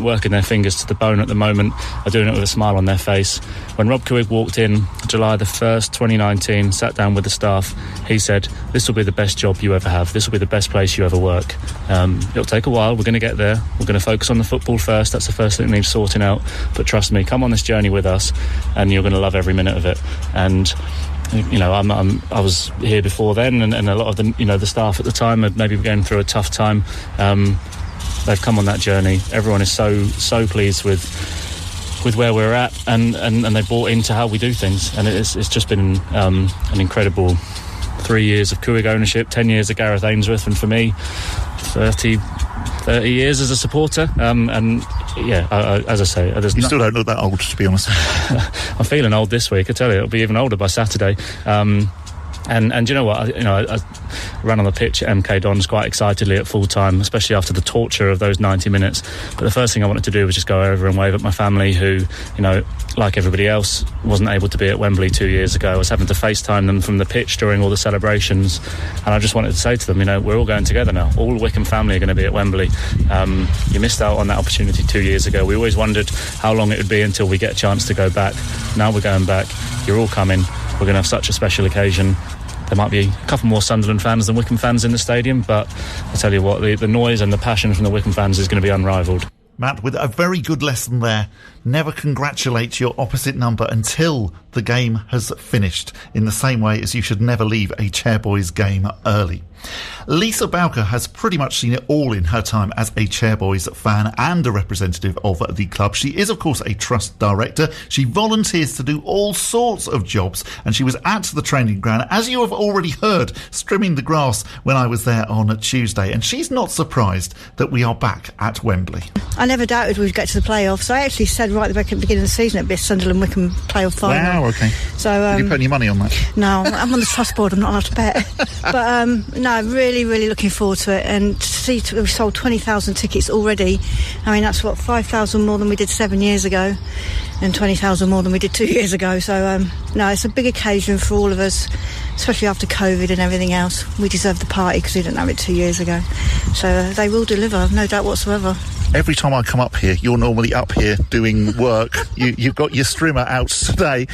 working their fingers to the bone at the moment, are doing it with a smile on their face. When Rob Couhig walked in July the 1st 2019, sat down with the staff, he said, this will be the best job you ever have, this will be the best place you ever work. It'll take a while, we're going to get there, we're going to focus on the football first, that's the first thing that needs sorting out, but trust me, come on this journey with us and you're going to love every minute of it. And I was here before then, and a lot of the staff at the time had maybe going through a tough time. They've come on that journey. Everyone is so pleased with where we're at, and they bought into how we do things. And it's just been an incredible 3 years of Couhig ownership, 10 years of Gareth Ainsworth, and for me, 30 years as a supporter. As I say, you still don't look that old, to be honest. I'm feeling old this week, I tell you. It'll be even older by Saturday. And you know what? I ran on the pitch at MK Dons quite excitedly at full time, especially after the torture of those 90 minutes. But the first thing I wanted to do was just go over and wave at my family, who, like everybody else, wasn't able to be at Wembley 2 years ago. I was having to FaceTime them from the pitch during all the celebrations, and I just wanted to say to them, we're all going together now. All the Wycombe family are going to be at Wembley. You missed out on that opportunity 2 years ago. We always wondered how long it would be until we get a chance to go back. Now we're going back. You're all coming. We're going to have such a special occasion. There might be a couple more Sunderland fans than Wycombe fans in the stadium, but I tell you what, the noise and the passion from the Wycombe fans is going to be unrivalled. Matt, with a very good lesson there. Never congratulate your opposite number until the game has finished, in the same way as you should never leave a Chairboys game early. Lisa Bowker has pretty much seen it all in her time as a Chairboys fan and a representative of the club. She is, of course, a trust director. She volunteers to do all sorts of jobs, and she was at the training ground, as you have already heard, trimming the grass when I was there on Tuesday, and she's not surprised that we are back at Wembley. I never doubted we'd get to the playoffs. I actually said right at the beginning of the season it'd be a Sunderland-Wycombe playoff final. Wow, okay. So, did you put any money on that? No, I'm on the trust board, I'm not allowed to bet. But no, really looking forward to it, and to see we've sold 20,000 tickets already. I mean, that's 5,000 more than we did 7 years ago, and 20,000 more than we did 2 years ago. So no, it's a big occasion for all of us, especially after COVID and everything else. We deserve the party because we didn't have it 2 years ago. So they will deliver, no doubt whatsoever. Every time I come up here, you're normally up here doing work. You've got your strimmer out today.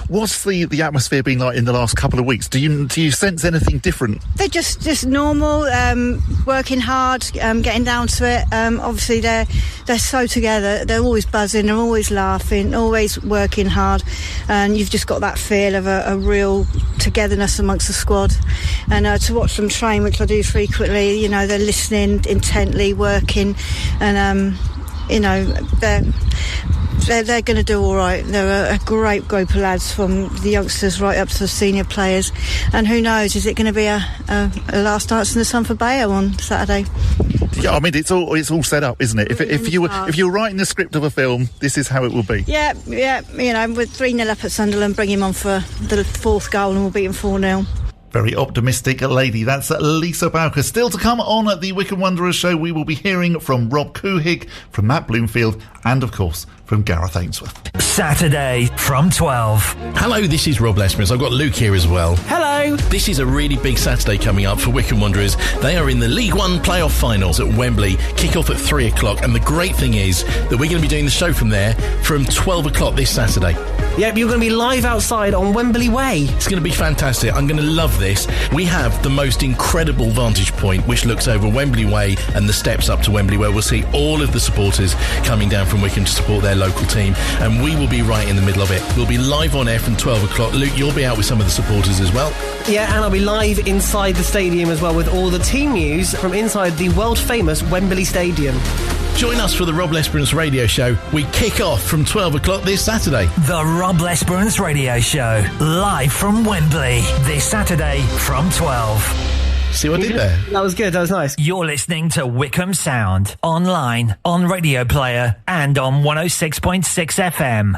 What's the atmosphere been like in the last couple of weeks? Do you sense anything different? They're just normal, working hard, getting down to it. Obviously, they're so together. They're always buzzing. They're always laughing. Always working hard. And you've just got that feel of a real togetherness amongst the squad. And to watch them train, which I do frequently, they're listening intently, working. And, they're they're going to do all right. They're a great group of lads, from the youngsters right up to the senior players. And who knows, is it going to be a last dance in the sun for Bayo on Saturday? Yeah, I mean, it's all set up, isn't it? If you're writing the script of a film, this is how it will be. Yeah, you know, with 3-0 up at Sunderland, bring him on for the fourth goal and we'll beat him 4-0. Very optimistic lady. That's Lisa Bowker. Still to come on the Wycombe Wanderers show, we will be hearing from Rob Couhig, from Matt Bloomfield, and of course from Gareth Ainsworth. Saturday from 12. Hello, this is Rob Lesperance. I've got Luke here as well. Hello. This is a really big Saturday coming up for Wycombe Wanderers. They are in the League One playoff finals at Wembley. Kick off at 3 o'clock. And the great thing is that we're going to be doing the show from there from 12 o'clock this Saturday. Yep, you're going to be live outside on Wembley Way. It's going to be fantastic. I'm going to love this. We have the most incredible vantage point, which looks over Wembley Way and the steps up to Wembley, where we'll see all of the supporters coming down from Wycombe to support their local team, and we will be right in the middle of it. We'll be live on air from 12 o'clock. Luke, you'll be out with some of the supporters as well. Yeah, and I'll be live inside the stadium as well with all the team news from inside the world-famous Wembley Stadium. Join us for the Rob Lesperance Radio Show. We kick off from 12 o'clock this Saturday. The Rob Lesperance Radio Show, live from Wembley, this Saturday from 12. See what I did there? That was good, that was nice. You're listening to Wycombe Sound, online, on Radio Player, and on 106.6 FM.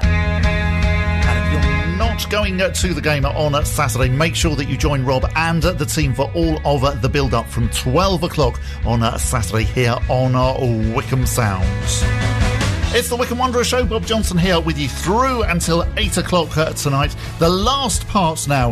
Not going to the game on Saturday, make sure that you join Rob and the team for all of the build-up from 12 o'clock on Saturday here on Wycombe Sound. It's the Wycombe Wanderers Show. Bob Johnson here with you through until 8 o'clock tonight. The last parts now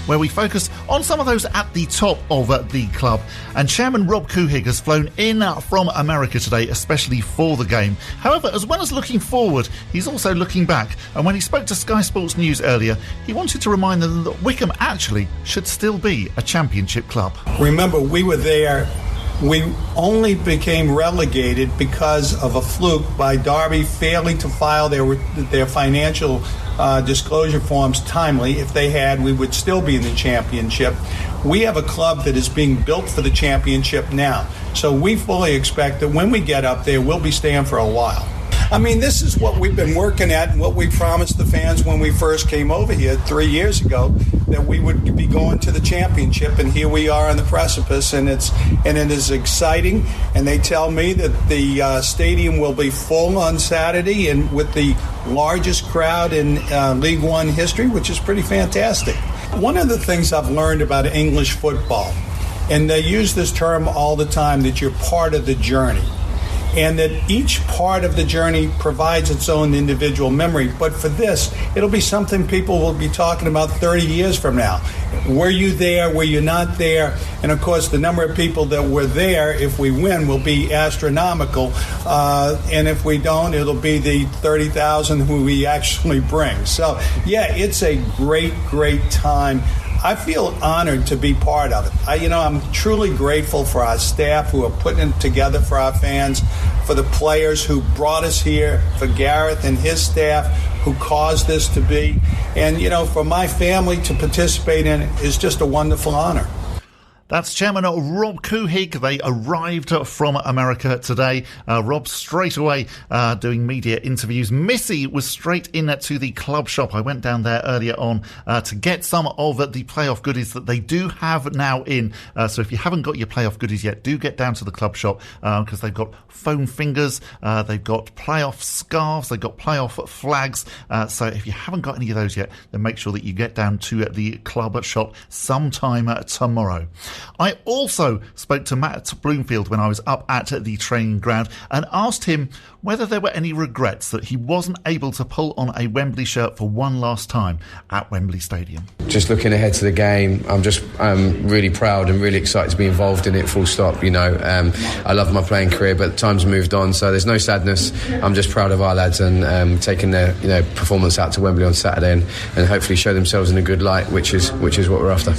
where we focus on some of those at the top of the club. And Chairman Rob Couhig has flown in from America today, especially for the game. However, as well as looking forward, he's also looking back. And when he spoke to Sky Sports News earlier, he wanted to remind them that Wycombe actually should still be a championship club. Remember, we were there. We only became relegated because of a fluke by Derby failing to file their financial disclosure forms timely. If they had, we would still be in the championship. We have a club that is being built for the championship now. So we fully expect that when we get up there, we'll be staying for a while. I mean, this is what we've been working at and what we promised the fans when we first came over here 3 years ago, that we would be going to the championship, and here we are on the precipice, and it is exciting. And they tell me that the stadium will be full on Saturday, and with the largest crowd in League One history, which is pretty fantastic. One of the things I've learned about English football, and they use this term all the time, that you're part of the journey, and that each part of the journey provides its own individual memory. But for this, it'll be something people will be talking about 30 years from now. Were you there? Were you not there? And of course, the number of people that were there, if we win, will be astronomical. And if we don't, it'll be the 30,000 who we actually bring. So, yeah, it's a great, great time. I feel honored to be part of it. I'm truly grateful for our staff who are putting it together for our fans, for the players who brought us here, for Gareth and his staff who caused this to be. And, for my family to participate in it is just a wonderful honor. That's Chairman Rob Couhig. They arrived from America today. Rob straight away doing media interviews. Missy was straight in to the club shop. I went down there earlier on to get some of the playoff goodies that they do have now in. So if you haven't got your playoff goodies yet, do get down to the club shop because they've got foam fingers, they've got playoff scarves, they've got playoff flags. So if you haven't got any of those yet, then make sure that you get down to the club shop sometime tomorrow. I also spoke to Matt Bloomfield when I was up at the training ground and asked him whether there were any regrets that he wasn't able to pull on a Wembley shirt for one last time at Wembley Stadium. Just looking ahead to the game, I'm really proud and really excited to be involved in it, full stop. I love my playing career, but time's moved on, so there's no sadness. I'm just proud of our lads and taking their performance out to Wembley on Saturday and hopefully show themselves in a good light, which is what we're after.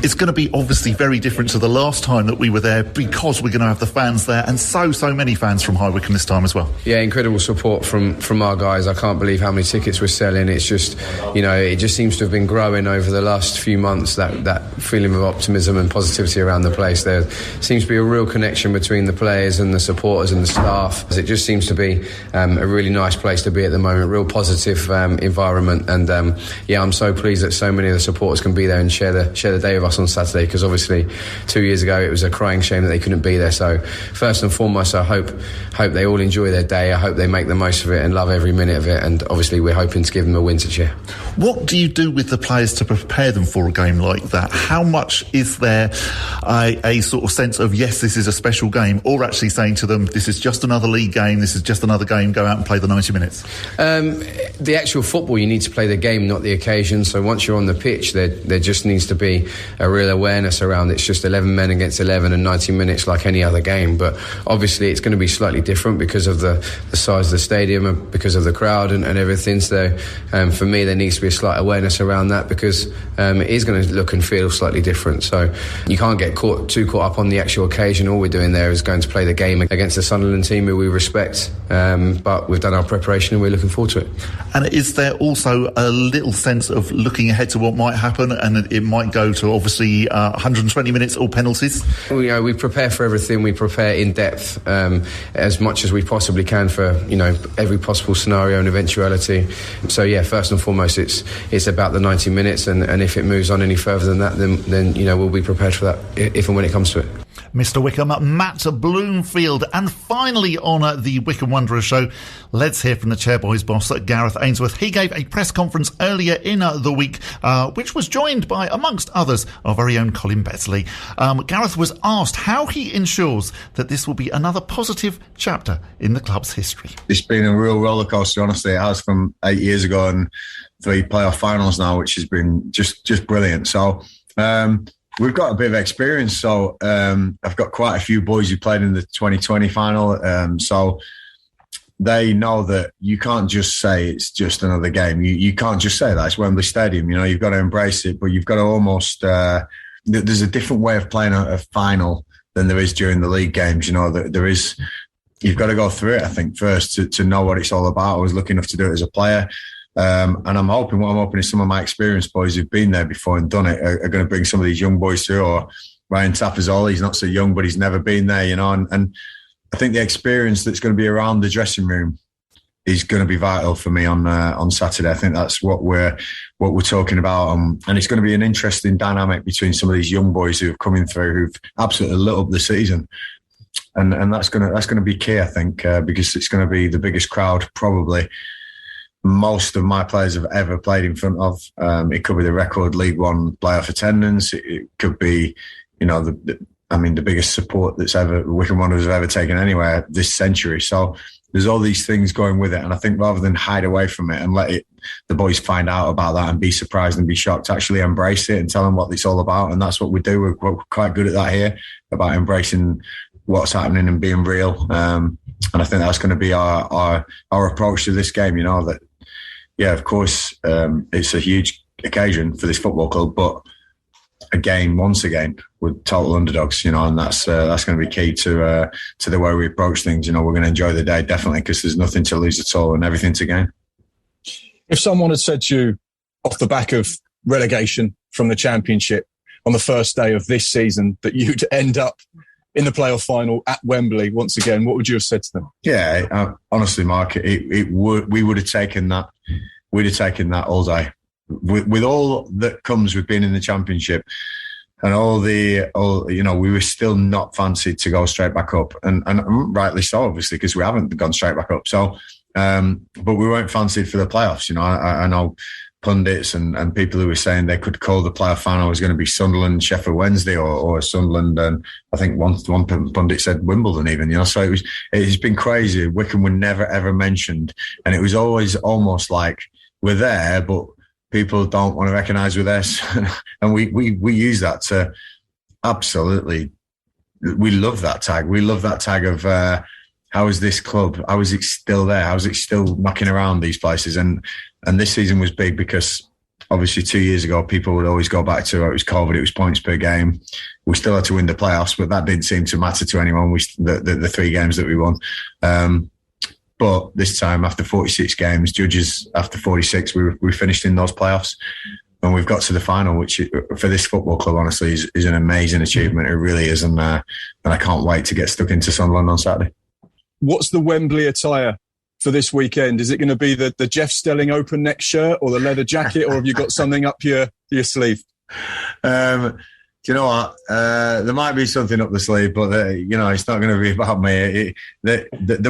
It's going to be obviously very different to the last time that we were there because we're going to have the fans there, and so many fans from High Wycombe this time as well. Yeah, incredible support from our guys. I can't believe how many tickets we're selling. It's just, it just seems to have been growing over the last few months, that feeling of optimism and positivity around the place. There seems to be a real connection between the players and the supporters and the staff. It just seems to be a really nice place to be at the moment, real positive environment, and I'm so pleased that so many of the supporters can be there and share the day with us on Saturday, because obviously 2 years ago it was a crying shame that they couldn't be there. So first and foremost, I hope they all enjoy their day. I hope they make the most of it and love every minute of it, and obviously we're hoping to give them a win to cheer. What do you do with the players to prepare them for a game like that? How much is there a sort of sense of, yes, this is a special game, or actually saying to them, this is just another league game, this is just another game, go out and play the 90 minutes? The actual football, you need to play the game, not the occasion. So once you're on the pitch, there just needs to be a real awareness around it's just 11 men against 11 and 90 minutes like any other game. But obviously it's going to be slightly different because of the size of the stadium and because of the crowd and everything. So for me, there needs to be a slight awareness around that, because it is going to look and feel slightly different. So you can't get too caught up on the actual occasion. All we're doing there is going to play the game against the Sunderland team, who we respect, but we've done our preparation and we're looking forward to it. And is there also a little sense of looking ahead to what might happen, and it might go to obviously 120 minutes or penalties? We prepare for everything. We prepare in depth as much as we possibly can for every possible scenario and eventuality. So yeah, first and foremost, it's about the 90 minutes, and if it moves on any further than that, then we'll be prepared for that if and when it comes to it. Mr. Wycombe, Matt Bloomfield. And finally on the Wycombe Wanderers Show, let's hear from the Chairboys boss, Gareth Ainsworth. He gave a press conference earlier in the week, which was joined by, amongst others, our very own Colin Betley. Gareth was asked how he ensures that this will be another positive chapter in the club's history. It's been a real rollercoaster, honestly. It has, from 8 years ago and 3 playoff finals now, which has been just brilliant. So we've got a bit of experience. So I've got quite a few boys who played in the 2020 final. So they know that you can't just say it's just another game. You can't just say that. It's Wembley Stadium. You've got to embrace it, but you've got to almost... there's a different way of playing a final than there is during the league games. There is... You've got to go through it, I think, first to know what it's all about. I was lucky enough to do it as a player. And I'm hoping is some of my experienced boys who've been there before and done it are going to bring some of these young boys through. Or Ryan Tafazolli, he's not so young, but he's never been there, and I think the experience that's going to be around the dressing room is going to be vital for me on Saturday. I think that's what we're talking about, and it's going to be an interesting dynamic between some of these young boys who have come in through, who've absolutely lit up the season. And that's going to be key, I think, because it's going to be the biggest crowd probably most of my players have ever played in front of. It could be the record League One playoff attendance. It could be, the biggest support that's ever Wycombe Wanderers have ever taken anywhere this century. So there's all these things going with it, and I think rather than hide away from it and let the boys find out about that and be surprised and be shocked, actually embrace it and tell them what it's all about. And that's what we do. We're quite good at that here, about embracing what's happening and being real. And I think that's going to be our approach to this game. Of course, it's a huge occasion for this football club, but once again, we're total underdogs, and that's going to be key to the way we approach things. We're going to enjoy the day, definitely, because there's nothing to lose at all and everything to gain. If someone had said to you off the back of relegation from the Championship on the first day of this season that you'd end up in the playoff final at Wembley once again, what would you have said to them? Yeah, honestly, Mark, we would have taken that. We'd have taken that all day. With all that comes with being in the Championship and we were still not fancied to go straight back up, and rightly so, obviously, because we haven't gone straight back up. So, but we weren't fancied for the playoffs. I know pundits and people who were saying they could call the playoff final was going to be Sunderland, Sheffield Wednesday, or Sunderland, and I think one pundit said Wimbledon even. So it's been crazy. Wycombe were never ever mentioned, and it was always almost like we're there, but people don't want to recognise we're there. And we use that to absolutely. We love that tag. We love that tag of how is this club? How is it still there? How is it still knocking around these places? And this season was big because obviously 2 years ago, people would always go back to it was COVID, it was points per game. We still had to win the playoffs, but that didn't seem to matter to anyone. The 3 games that we won. But this time, after 46 games, judges after 46, we finished in those playoffs. And we've got to the final, which for this football club, honestly, is an amazing achievement. It really is. And I can't wait to get stuck into Sunderland on Saturday. What's the Wembley attire for this weekend? Is it going to be the Jeff Stelling open neck shirt or the leather jacket, or have you got something up your sleeve? Do you know what? There might be something up the sleeve, but it's not going to be about me. The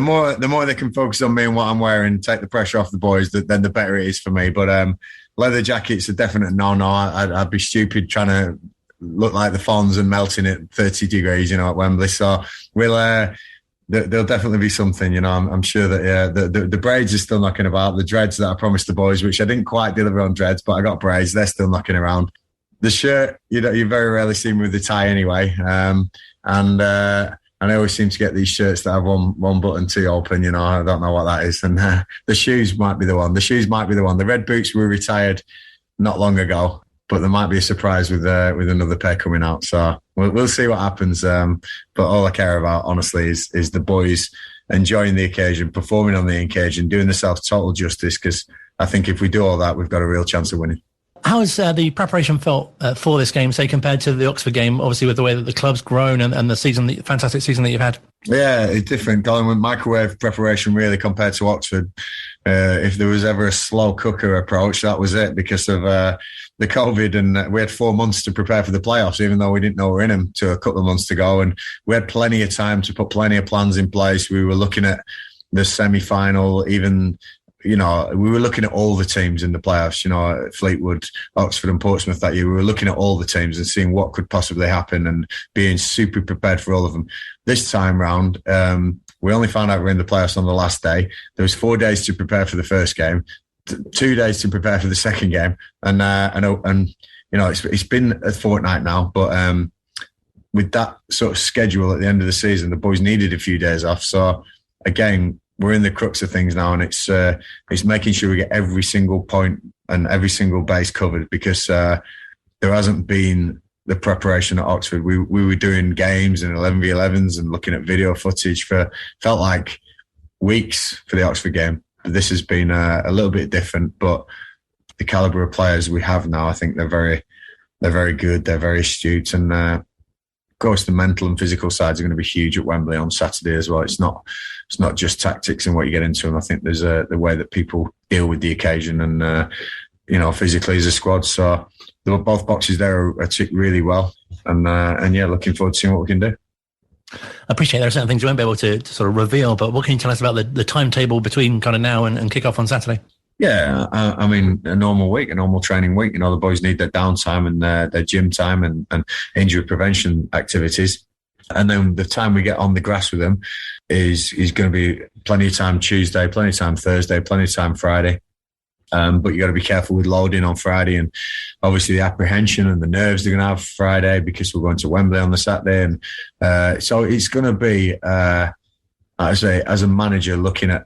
more they can focus on me and what I'm wearing, take the pressure off the boys, then the better it is for me. But leather jacket's a definite no. I'd be stupid trying to look like the Fonz and melting at 30 degrees, at Wembley. So there'll definitely be something, I'm sure that, the braids are still knocking about. The dreads that I promised the boys, which I didn't quite deliver on dreads, but I got braids, they're still knocking around. The shirt, you very rarely see me with the tie anyway. And I always seem to get these shirts that have one button too open, I don't know what that is. And the shoes might be the one. The red boots were retired not long ago, but there might be a surprise with another pair coming out. So we'll see what happens. But all I care about, honestly, is the boys enjoying the occasion, performing on the occasion, doing themselves total justice, because I think if we do all that, we've got a real chance of winning. How has the preparation felt for this game, say, compared to the Oxford game, obviously with the way that the club's grown and the fantastic season that you've had? Yeah, it's different. Going with microwave preparation, really, compared to Oxford. If there was ever a slow cooker approach, that was it, because of the COVID. And we had 4 months to prepare for the playoffs, even though we didn't know we were in them, to a couple of months to go. And we had plenty of time to put plenty of plans in place. We were looking at the semi-final, even... we were looking at all the teams in the playoffs, Fleetwood, Oxford and Portsmouth that year. We were looking at all the teams and seeing what could possibly happen and being super prepared for all of them. This time round, we only found out we were in the playoffs on the last day. There was 4 days to prepare for the first game, 2 days to prepare for the second game. And it's been a fortnight now, but with that sort of schedule at the end of the season, the boys needed a few days off. So again, we're in the crux of things now, and it's making sure we get every single point and every single base covered, because there hasn't been the preparation at Oxford. We were doing games and 11v11s and looking at video footage felt like weeks for the Oxford game. This has been a little bit different, but the calibre of players we have now, I think they're very good. They're very astute, and of course the mental and physical sides are going to be huge at Wembley on Saturday as well. It's not just tactics and what you get into them. I think there's the way that people deal with the occasion and, physically as a squad. So both boxes there are ticked really well. And looking forward to seeing what we can do. I appreciate there are certain things you won't be able to sort of reveal, but what can you tell us about the timetable between kind of now and kick off on Saturday? Yeah, a normal week, a normal training week. The boys need their downtime and their gym time and injury prevention activities. And then the time we get on the grass with them is going to be plenty of time Tuesday, plenty of time Thursday, plenty of time Friday. But you got to be careful with loading on Friday, and obviously the apprehension and the nerves they're going to have Friday, because we're going to Wembley on the Saturday. And so it's going to be, as a manager, looking at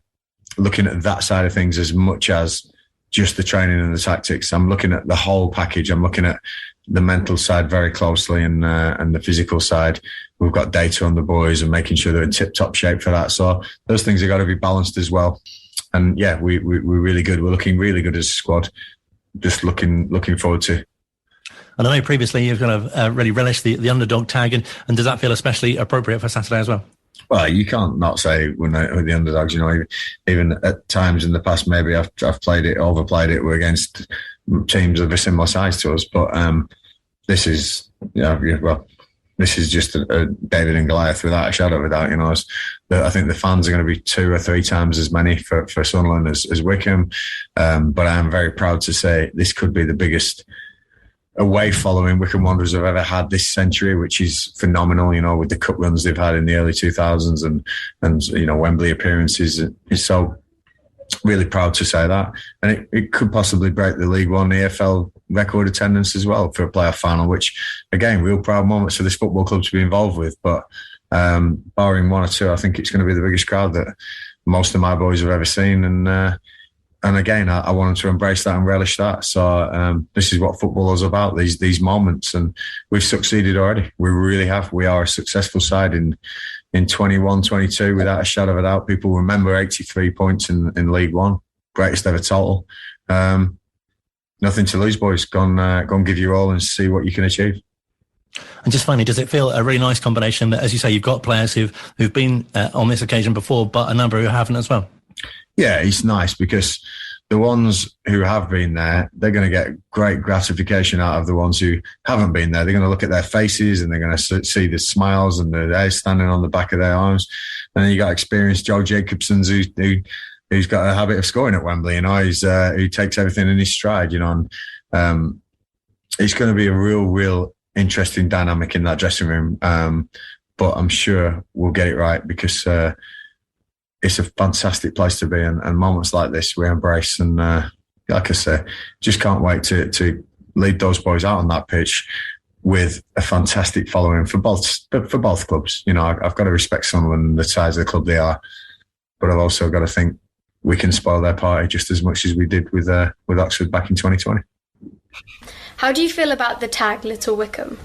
that side of things as much as just the training and the tactics. I'm looking at the whole package. I'm looking at the mental side very closely and the physical side. We've got data on the boys and making sure they're in tip-top shape for that. So those things have got to be balanced as well. And yeah, we're really good. We're looking really good as a squad. Just looking forward to. And I know previously you've kind of really relished the underdog tag, and does that feel especially appropriate for Saturday as well? Well, you can't not say we're the underdogs. Even at times in the past, maybe I've overplayed it. We're against teams of a similar size to us, but this is this is just a David and Goliath without a shadow of a doubt. I think the fans are going to be 2 or 3 times as many for Sunderland as Wycombe, but I am very proud to say this could be the biggest away following Wycombe Wanderers have ever had this century, which is phenomenal, with the cup runs they've had in the early 2000s and Wembley appearances. So really proud to say that. And it could possibly break the League One EFL record attendance as well for a playoff final, which, again, real proud moments for this football club to be involved with. But barring 1 or 2, I think it's going to be the biggest crowd that most of my boys have ever seen. And And again, I want them to embrace that and relish that. So this is what football is about, these moments. And we've succeeded already. We really have. We are a successful side in 21, 22, without a shadow of a doubt. People remember 83 points in League One, greatest ever total. Nothing to lose, boys. Go and give your all and see what you can achieve. And just finally, does it feel a really nice combination that, as you say, you've got players who've been on this occasion before, but a number who haven't as well? Yeah, it's nice because the ones who have been there, they're going to get great gratification out of the ones who haven't been there. They're going to look at their faces and they're going to see the smiles and the hair standing on the back of their arms. And then you got experienced Joe Jacobsons who's got a habit of scoring at Wembley. You know, who takes everything in his stride. You know, and it's going to be a real interesting dynamic in that dressing room. But I'm sure we'll get it right because it's a fantastic place to be, and moments like this we embrace. And like I say, just can't wait to lead those boys out on that pitch with a fantastic following for both clubs. You know, I've got to respect Sunderland and the size of the club they are, but I've also got to think we can spoil their party just as much as we did with Oxford back in 2020. How do you feel about the tag Little Wycombe?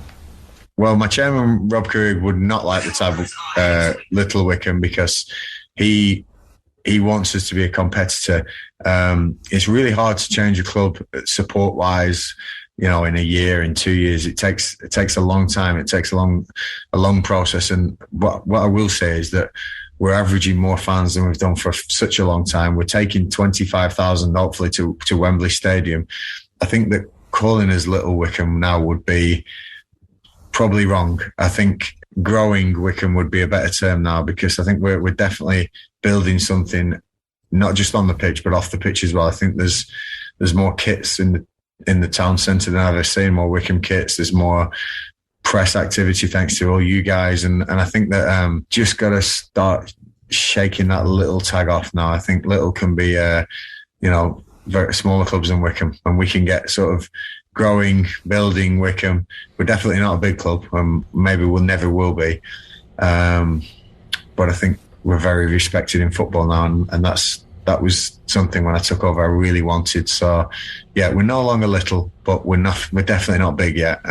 Well, my chairman, Rob Couhig, would not like the tag Little Wycombe because he wants us to be a competitor. It's really hard to change a club support-wise, you know, in a year, in 2 years. It takes a long time. It takes a long process. And what I will say is that we're averaging more fans than we've done for such a long time. We're taking 25,000, hopefully, to Wembley Stadium. I think that calling us Little Wycombe now would be probably wrong. I think growing Wycombe would be a better term now, because I think we're definitely building something, not just on the pitch but off the pitch as well. I think there's more kits in the town centre than I've ever seen. More Wycombe kits. There's more press activity thanks to all you guys, and I think that just got to start shaking that little tag off now. I think little can be very smaller clubs than Wycombe, and we can get sort of growing, building Wycombe. We're definitely not a big club, and maybe we'll never will be, but I think we're very respected in football now, and that was something when I took over I really wanted. So yeah, we're no longer little, but we're definitely not big yet.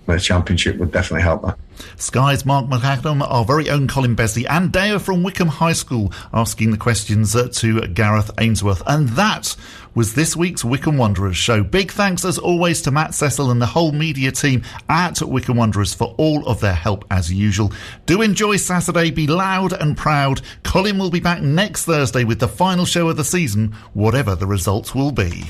The Championship would definitely help that. Sky's Mark McAdam, our very own Colin Besley, and Dale from Wycombe High School asking the questions to Gareth Ainsworth. And that was this week's Wycombe Wanderers show. Big thanks as always to Matt, Cecil and the whole media team at Wycombe Wanderers for all of their help as usual. Do enjoy Saturday, be loud and proud. Colin will be back next Thursday with the final show of the season, whatever the results will be.